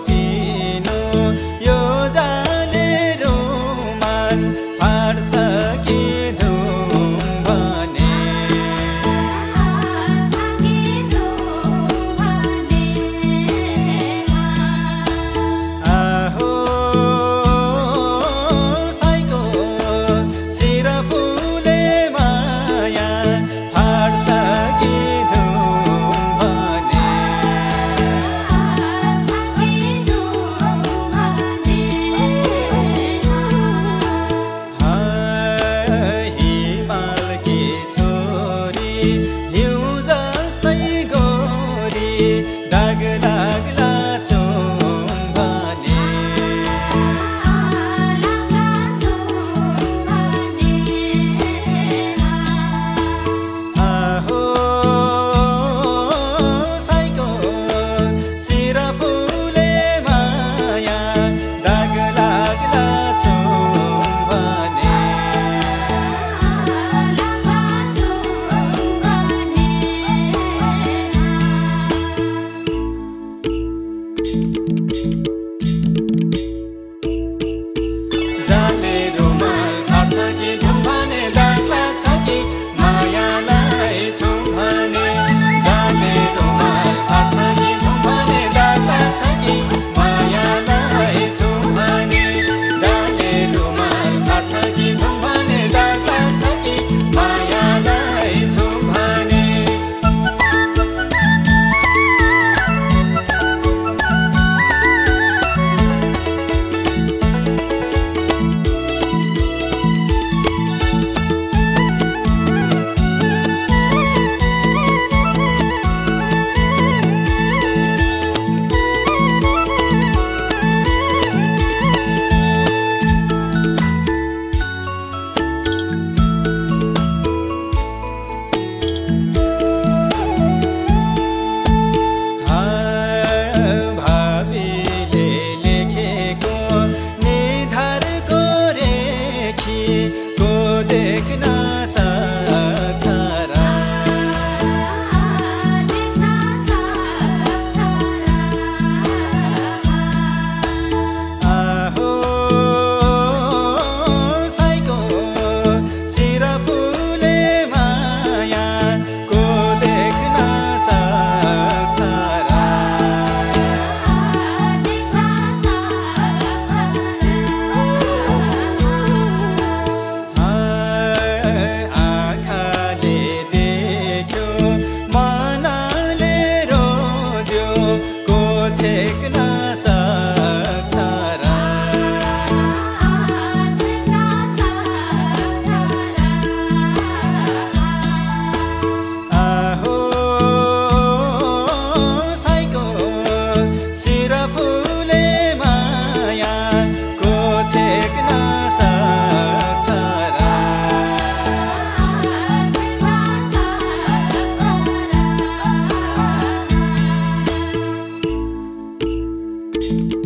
चिनो यो जाले रुमाल फाड्छ कि धुम भने आहो साइको शिर फुले माया फाड्छ कि धुम भने हिमालकी छोरी हिउँ जस्तै गोरी दाग लाग्ला छौँ भने आहो साइको शिर फुले माया दाग लाग्ला छौँ भने जाले रुमाल फाड्छ कि धुम भने दाग लाग्छ कि मायालाई छौँ भने जाले रुमाल फाड्छ कि धुम भने दाग लाग्छ कि मायालाई छौँ भने जाले रुमाल फाड्छ कि धुम भने दाग लाग्छ कि मायालाई छौँ भने भावीले लेखेको निधारको रेखीको देख्न सक्छ र आहो साइको शिर फुले मायाको देख्न सक्छ र आँखाले देख्यो मनले रोज्यो को छेक्न सक्छ र आहो साइको शिर फुले मायाको छेक्न सक्छ र Thank you.